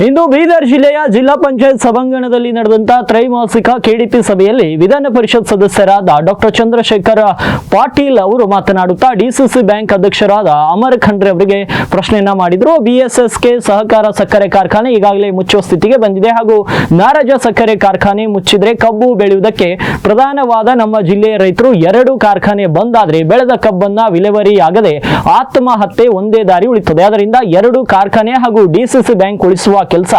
ಇಂದು ಬೀದರ್ ಜಿಲ್ಲೆಯ ಜಿಲ್ಲಾ ಪಂಚಾಯತ್ ಸಭಾಂಗಣದಲ್ಲಿ ನಡೆದಂತ ತ್ರೈಮಾಸಿಕ ಕೆಡಿಪಿ ಸಭೆಯಲ್ಲಿ ವಿಧಾನ ಪರಿಷತ್ ಸದಸ್ಯರಾದ ಡಾಕ್ಟರ್ ಚಂದ್ರಶೇಖರ್ ಪಾಟೀಲ್ ಅವರು ಮಾತನಾಡುತ್ತಾ ಡಿಸಿಸಿ ಬ್ಯಾಂಕ್ ಅಧ್ಯಕ್ಷರಾದ ಅಮರ್ ಖಂಡ್ರೆ ಅವರಿಗೆ ಪ್ರಶ್ನೆಯನ್ನ ಮಾಡಿದ್ರು. ಬಿಎಸ್ಎಸ್ಕೆ ಸಹಕಾರ ಸಕ್ಕರೆ ಕಾರ್ಖಾನೆ ಈಗಾಗಲೇ ಮುಚ್ಚುವ ಸ್ಥಿತಿಗೆ ಬಂದಿದೆ ಹಾಗೂ ನಾರಾಜ ಸಕ್ಕರೆ ಕಾರ್ಖಾನೆ ಮುಚ್ಚಿದ್ರೆ ಕಬ್ಬು ಬೆಳೆಯುವುದಕ್ಕೆ ಪ್ರಧಾನವಾದ ನಮ್ಮ ಜಿಲ್ಲೆಯ ರೈತರು 2 ಕಾರ್ಖಾನೆ ಬಂದಾದ್ರೆ ಬೆಳೆದ ಕಬ್ಬನ್ನ ವಿಲೇವಾರಿ ಆಗದೆ ಆತ್ಮಹತ್ಯೆ ಒಂದೇ ದಾರಿ ಉಳಿಯುತ್ತದೆ. ಅದರಿಂದ 2 ಕಾರ್ಖಾನೆ ಹಾಗೂ ಡಿಸಿಸಿ ಬ್ಯಾಂಕ್ ಉಳಿಸುವ ಕೆಲಸ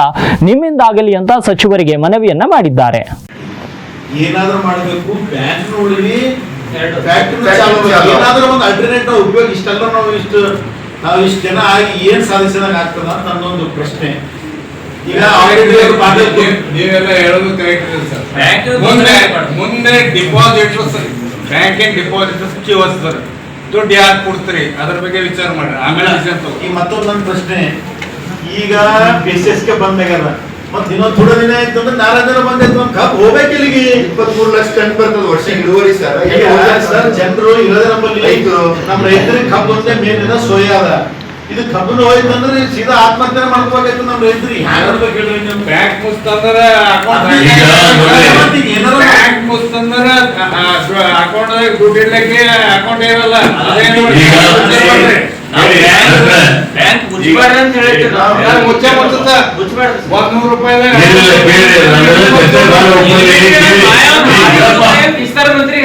ನಿಮ್ಮಿಂದಾಗಲಿ ಅಂತ ಸಚಿವರಿಗೆ ಮನವಿಯನ್ನ ಮಾಡಿದ್ದಾರೆ. ಏನಾದರೂ ಮಾಡಬೇಕು, ಬ್ಯಾಂಕ್ ಉಳಿಲಿ, ಫ್ಯಾಕ್ಟರಿ ಏನಾದರೂ ಒಂದು ಅಲ್ಟರ್ನೇಟಿವ್ ಉಪಯೋಗ. ಇಷ್ಟೆಲ್ಲ ನಾವು ಇಷ್ಟು ಜನ ಆಗಿ ಏನ್ ಸಾಧಿಸಿದಾಗ ಆಗ್ತದ ಅಂತ ನನ್ನೊಂದು ಪ್ರಶ್ನೆ. ಈಗ ನೀವೆಲ್ಲ ಹೇಳೋದು ಕರೆಕ್ಟ್ ಇದೆ ಸರ್. ಮುಂದೆ ಡಿಪಾಸಿಟರ್ಸ್ ಬ್ಯಾಂಕಿನ ಡಿಪಾಸಿಟರ್ಸ್ ಕಿವಸ್ತಾರೆ, ದುಡ್ಡು ಯಾರು ಕೊಡ್ತೀರಿ ಅದ್ರ ಬಗ್ಗೆ ವಿಚಾರ ಮಾಡ್ರಿ, ಆಮೇಲೆ ಈ ಮತ್ತೊಂದು ನನ್ನ ಪ್ರಶ್ನೆ. ಈಗ ಬಿಸಿಎಸ್ಗೆ ಬಂದಾಗಲ್ಲ, ಮತ್ತೆ ಇನ್ನೊಂದು ಥೋಡ ದಿನ ಆಯ್ತು ಅಂದ್ರೆ ನಾರಾಜನ ಬಂದೈತು, ಒಂದು ಕಪ್ ಹೋಗ್ಬೇಕು ಇಲ್ಲಿಗೆ. 23 ಲಕ್ಷ ಟನ್ ಬರ್ತದೆ ವರ್ಷ ಇಳುವರಿ ಸರ್. ಸರ್ ಜನರು ಇರೋದೇ ನಮ್ಮಲ್ಲಿ ನಮ್ಮ ರೈತರಿಗೆ ಕಬ್ಬು ಒಂದೇ ಮೇನ್ ಇದೆ, ಸೋಯಾ ಅದ. ಇದು ಕಬ್ಬನ್ನು ಹೋಯ್ತು ಅಂದ್ರೆ ಸೀದಾ ಆತ್ಮಹತ್ಯೆ ಮಾಡ್ಕೋಬೇಕಾಯ್ತು ನಮ್ಮ ರೈತರಿಗೆ. ಬ್ಯಾಂಕ್ ಮುಸ್ತಂದ್ರೆ ಅಕೌಂಟ್ ದುಡ್ಡು ಇಡ್ಲಿಕ್ಕೆ ಅಕೌಂಟ್ ಇರಲ್ಲ. ಮುಚ್ಚೆ ಮುಚ್ಚುತ್ತ 100 ರೂಪಾಯಿ ಮಂತ್ರಿ